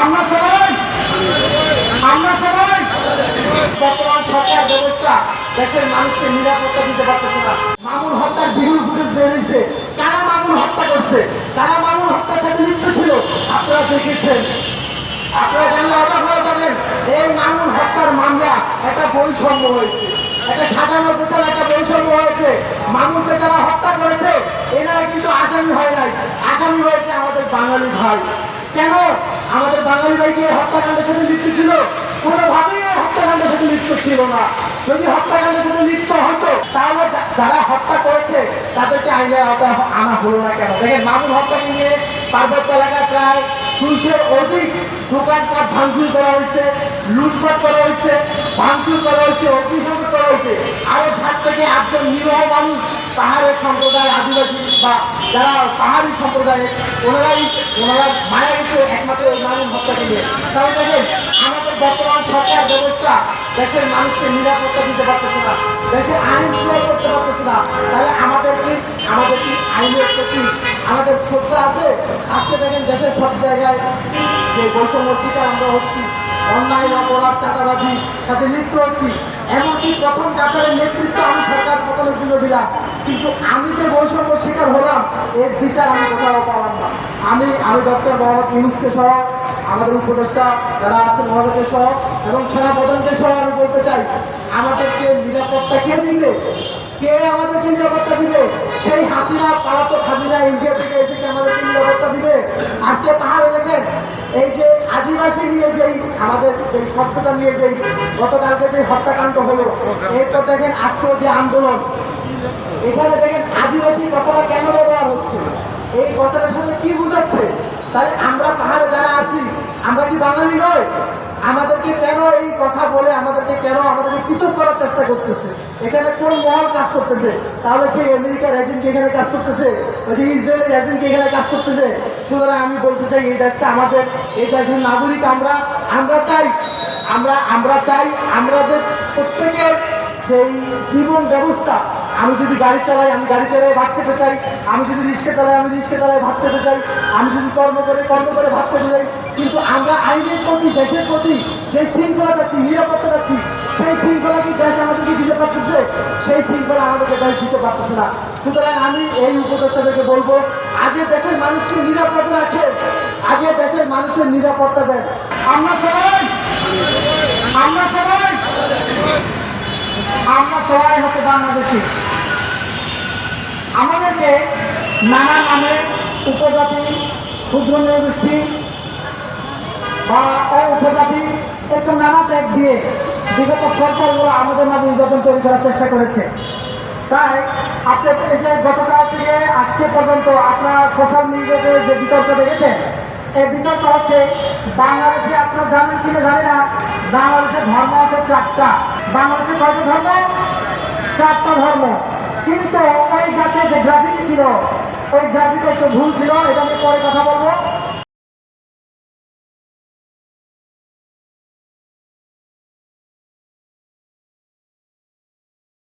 আমরা সবাই বর্তমান সরকার ব্যবস্থা দেশের মানুষকে নিরাপত্তা দিতে পারতেছে না। মামুন হত্যার ভিডিও ফুটেজ বেরিয়েছে, কারা মামুন হত্যা করছে, কারা মামুন হত্যার সাথে লিপ্ত ছিল আপনারা দেখেছেন। আপনারা জানলে অবাক হয়ে যাবেন, এই মামুন হত্যার মামলা একটা বৈষম্য হয়েছে, একটা সাজানোর পেছনে একটা বৈষম্য হয়েছে। মামুনকে যারা হত্যা করেছে এনারা কিন্তু আসামি হয় নাই, আসামি হয়েছে আমাদের বাঙালি ভাই। কেন আমাদের বাঙালি ভাইকে হত্যাকাণ্ডের সাথে লিপ্ত ছিল? কোনোভাবেই হত্যাকাণ্ডের সাথে লিপ্ত ছিল না। যদি হত্যাকাণ্ডের সাথে লিপ্ত হতো তাহলে যারা হত্যা করেছে তাদেরকে আইনের আওতায় আনা হলো না কেন? দেখেন, মামুন হত্যাকে নিয়ে পার্বত্য এলাকায় প্রায় 200 অধিক দোকানপাট ভাঙচুর করা হয়েছে, লুটপাট করা হয়েছে, ভাঙচুর করা হয়েছে, অগ্নিসংযোগ করা হয়েছে। আরো 7 থেকে 8 জন নিরীহ মানুষ পাহাড়ের সম্প্রদায়, আদিবাসী বা যারা পাহাড়ি সম্প্রদায়ের ওনারা মারা গেছে একমাত্র এই মামুন হত্যাকে নিয়ে। তাহলে দেখেন, আমাদের বর্তমান সরকার ব্যবস্থা দেশের মানুষকে নিরাপত্তা দিতে পারতেছে না, দেশে আইন প্রয়োগ করতে পারতেছে না। তাহলে আমাদের কি আইনের প্রতি আমাদের শ্রদ্ধা আছে? আজকে দেখেন দেশের সব জায়গায় যে বৈষম্য শিকার আমরা হচ্ছি, অন্যায় অপরাধ চাঁদাবাজি সাথে লিপ্ত হচ্ছি। এমনকি প্রথম কাতারের নেতৃত্ব আমি সরকার পতনের জন্য দিলাম, কিন্তু আমি যে বৈষম্য শিকার হলাম এর বিচার আমি কোথাও পালাম না। আমি ডক্টর মোহাম্মদ ইউনূসকে সহ, আমাদের উপদেষ্টা যারা আছেন মহাদেবকে সহ এবং সেনাপ্রধানকে সহ আমি বলতে চাই, আমাদেরকে নিরাপত্তা কে দিবে? কে আমাদেরকে নিরাপত্তা দিবে? সেই হাসিনা, পলাতক হাসিনা ইন্ডিয়া থেকে এসে আমাদেরকে নিরাপত্তা দিবে? আজকে পাহাড়ে দেখেন, এই যে আদিবাসী নিয়ে যেই আমাদের সেই শব্দটা নিয়ে যেই গতকালকে যে হত্যাকাণ্ড হলো, এরপর দেখেন আজকেও যে আন্দোলন, এখানে দেখেন আদিবাসী কথাটা কেন ব্যবহার হচ্ছে, এই কথাটার সাথে কি বুঝাচ্ছে? তাহলে আমরা পাহাড়ে যারা আছি আমরা কি বাঙালি নয়? আমাদেরকে কেন এই কথা বলে আমাদেরকে পৃথক করার চেষ্টা করতেছে? এখানে কোন মহল কাজ করতেছে? তাহলে সেই আমেরিকার এজেন্ট এখানে কাজ করতেছে, ওই যে ইসরায়েলের এজেন্ট এখানে কাজ করতেছে। সুতরাং আমি বলতে চাই, এই দেশটা আমাদের, এই দেশের নাগরিক আমরা চাই আমাদের প্রত্যেকের সেই জীবন ব্যবস্থা। আমি যদি গাড়ি চালাই, আমি গাড়ি চালাই ভাত খেতে চাই, আমি যদি রিক্সা চালাই, আমি রিক্সা চালাই ভাত খেতে চাই, আমি যদি কর্ম করে ভাত খেতে চাই। কিন্তু আমরা আইনের প্রতি, দেশের প্রতি যে শৃঙ্খলা চাচ্ছি, নিরাপত্তা চাচ্ছি, সেই শৃঙ্খলা কি দেশ আমাদেরকে দিতে পারতেছে? সেই শৃঙ্খলা আমাদেরকে দেশ দিতে পারতেছে না। সুতরাং আমি এই উপদেষ্টাদেরকে বলবো, আগে দেশের মানুষকে নিরাপদ রাখেন, আগে দেশের মানুষের নিরাপত্তা দেন। আমরা সবাই হচ্ছে বাংলাদেশি। আমাদেরকে নানা নামে উপজাতি, ক্ষুদ্র নৃগোষ্ঠী বা উপজাতি একটু নানা ট্যাগ দিয়ে বিগত সরকারগুলো আমাদের মাঝে নির্বাচন তৈরি করার চেষ্টা করেছে। তাই আপনি এই যে গতকাল থেকে আজকে পর্যন্ত আপনার সোশ্যাল মিডিয়াতে যে বিতর্ক দেখেছেন, এই বিতর্ক হচ্ছে বাংলাদেশে, আপনারা জানেন কিনা জানি না, বাংলাদেশের ধর্ম আছে 4টা। বাংলাদেশের কয়টা ধর্ম? 4টা ধর্ম। কিন্তু ওই গাছে যে গ্রাফিটি ছিল, ওই গ্রাফিটি একটু ভুল ছিল, এটা আমি পরে কথা বলবো।